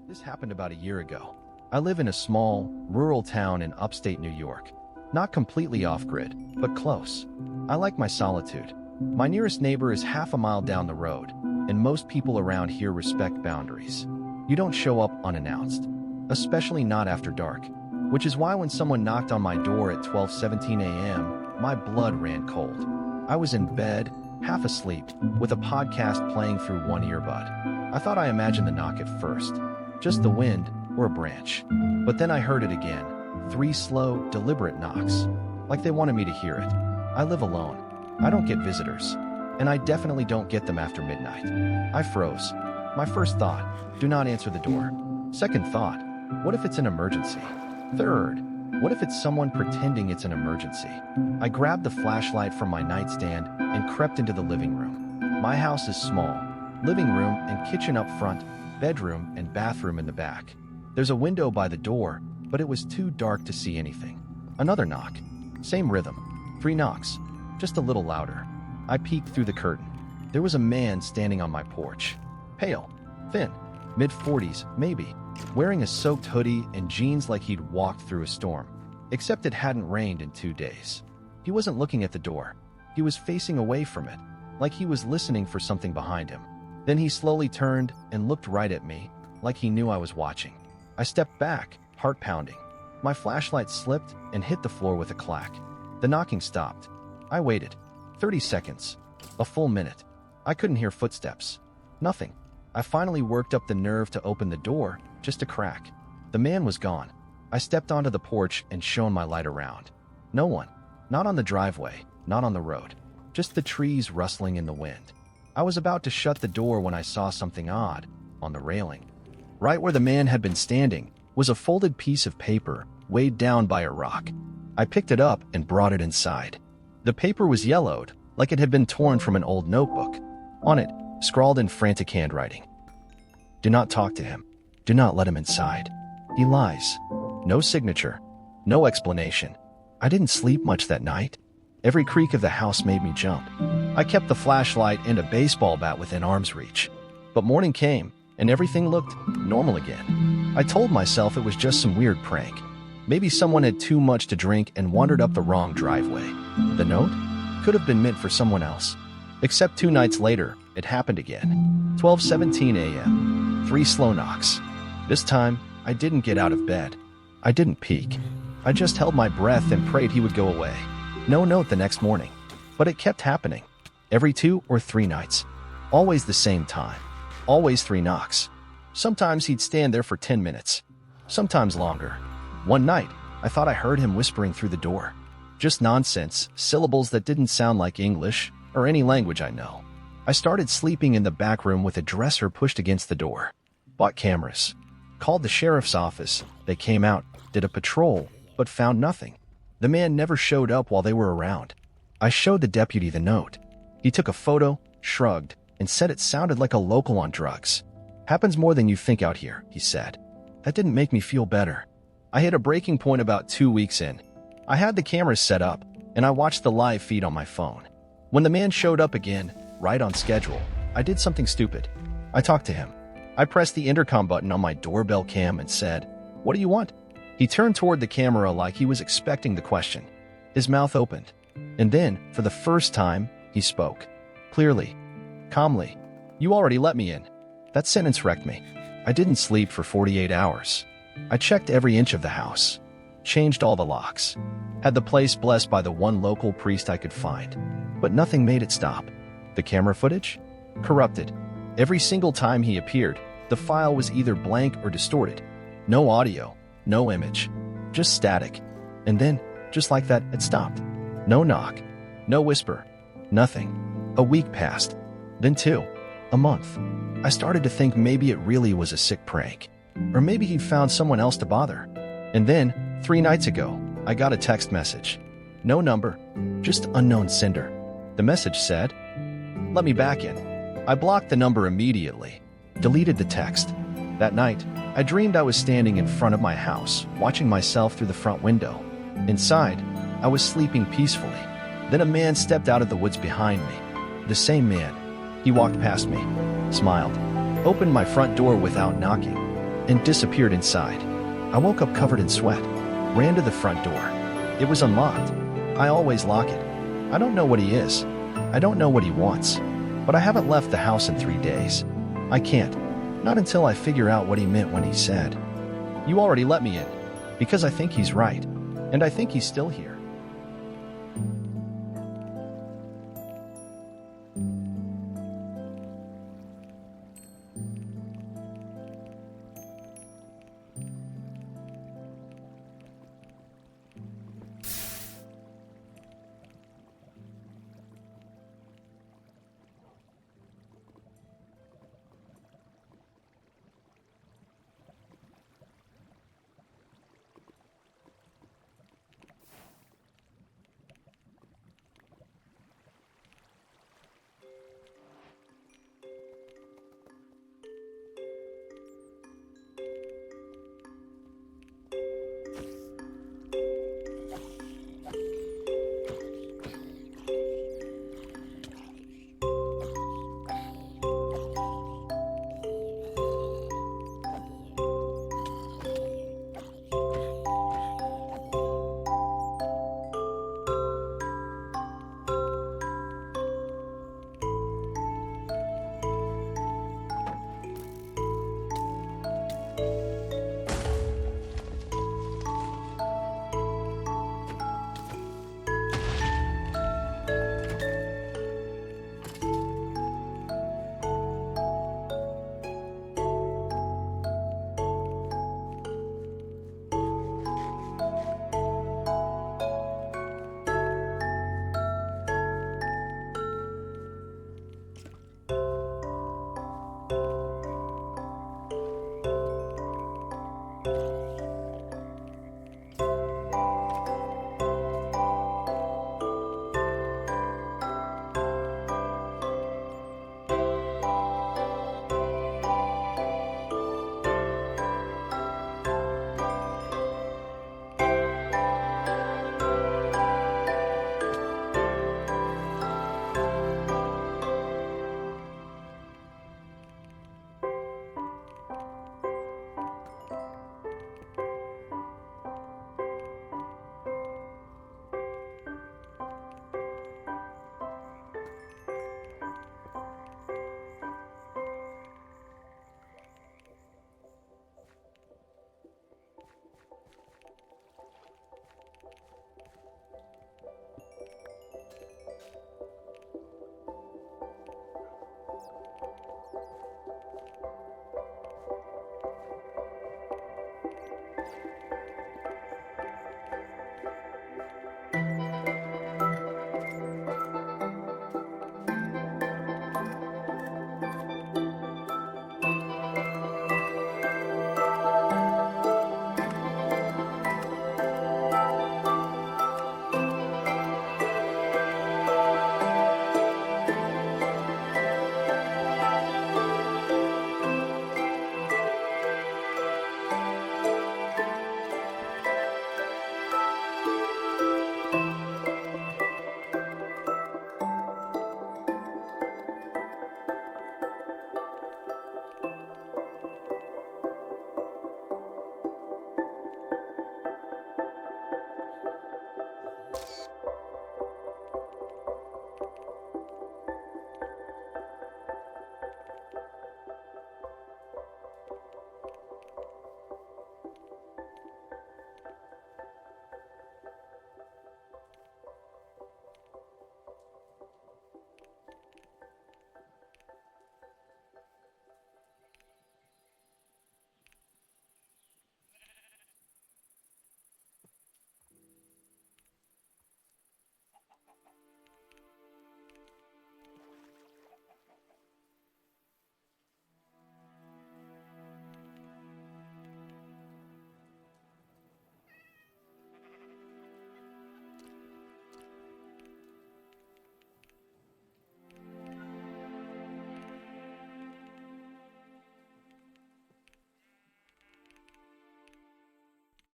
This happened about a year ago. I live in a small, rural town in upstate New York. Not completely off-grid, but close. I like my solitude. My nearest neighbor is half a mile down the road, and most people around here respect boundaries. You don't show up unannounced, especially not after dark, which is why when someone knocked on my door at 12:17 a.m., my blood ran cold. I was in bed, half asleep, with a podcast playing through one earbud. I thought I imagined the knock at first, just the wind or a branch. But then I heard it again, 3 slow, deliberate knocks, like they wanted me to hear it. I live alone. I don't get visitors, and I definitely don't get them after midnight. I froze. My first thought, do not answer the door. Second thought, what if it's an emergency? Third, what if it's someone pretending it's an emergency? I grabbed the flashlight from my nightstand and crept into the living room. My house is small. Living room and kitchen up front, bedroom and bathroom in the back. There's a window by the door, but it was too dark to see anything. Another knock. Same rhythm. 3 knocks. Just a little louder. I peeked through the curtain. There was a man standing on my porch. Pale. Thin. Mid-40s, maybe. Wearing a soaked hoodie and jeans like he'd walked through a storm. Except it hadn't rained in 2 days. He wasn't looking at the door. He was facing away from it, like he was listening for something behind him. Then he slowly turned and looked right at me, like he knew I was watching. I stepped back, heart pounding. My flashlight slipped and hit the floor with a clack. The knocking stopped. I waited. 30 seconds. A full minute. I couldn't hear footsteps. Nothing. I finally worked up the nerve to open the door, just a crack. The man was gone. I stepped onto the porch and shone my light around. No one. Not on the driveway, not on the road. Just the trees rustling in the wind. I was about to shut the door when I saw something odd on the railing. Right where the man had been standing was a folded piece of paper weighed down by a rock. I picked it up and brought it inside. The paper was yellowed, like it had been torn from an old notebook. On it, scrawled in frantic handwriting. Do not talk to him. Do not let him inside. He lies. No signature. No explanation. I didn't sleep much that night. Every creak of the house made me jump. I kept the flashlight and a baseball bat within arm's reach. But morning came, and everything looked normal again. I told myself it was just some weird prank. Maybe someone had too much to drink and wandered up the wrong driveway. The note could have been meant for someone else. Except 2 nights later, it happened again. 12:17 a.m. 3 slow knocks. This time, I didn't get out of bed. I didn't peek. I just held my breath and prayed he would go away. No note the next morning. But it kept happening. Every 2 or 3 nights. Always the same time. Always 3 knocks. Sometimes he'd stand there for 10 minutes. Sometimes longer. One night, I thought I heard him whispering through the door. Just nonsense, syllables that didn't sound like English or any language I know. I started sleeping in the back room with a dresser pushed against the door. Bought cameras. Called the sheriff's office. They came out, did a patrol, but found nothing. The man never showed up while they were around. I showed the deputy the note. He took a photo, shrugged, and said it sounded like a local on drugs. Happens more than you think out here, he said. That didn't make me feel better. I hit a breaking point about 2 weeks in. I had the cameras set up, and I watched the live feed on my phone. When the man showed up again, right on schedule, I did something stupid. I talked to him. I pressed the intercom button on my doorbell cam and said, "What do you want?" He turned toward the camera like he was expecting the question. His mouth opened. And then, for the first time, he spoke. Clearly. Calmly. "You already let me in." That sentence wrecked me. I didn't sleep for 48 hours. I checked every inch of the house. Changed all the locks. Had the place blessed by the one local priest I could find. But nothing made it stop. The camera footage? Corrupted. Every single time he appeared, the file was either blank or distorted. No audio. No image. Just static. And then, just like that, it stopped. No knock. No whisper. Nothing. A week passed. Then 2. A month. I started to think maybe it really was a sick prank. Or maybe he'd found someone else to bother. And then, 3 nights ago, I got a text message. No number. Just unknown sender. The message said, "Let me back in." I blocked the number immediately. Deleted the text. That night, I dreamed I was standing in front of my house, watching myself through the front window. Inside, I was sleeping peacefully. Then a man stepped out of the woods behind me. The same man. He walked past me, smiled, opened my front door without knocking, and disappeared inside. I woke up covered in sweat, ran to the front door. It was unlocked. I always lock it. I don't know what he is. I don't know what he wants. But I haven't left the house in 3 days. I can't. Not until I figure out what he meant when he said, "You already let me in." Because I think he's right. And I think he's still here.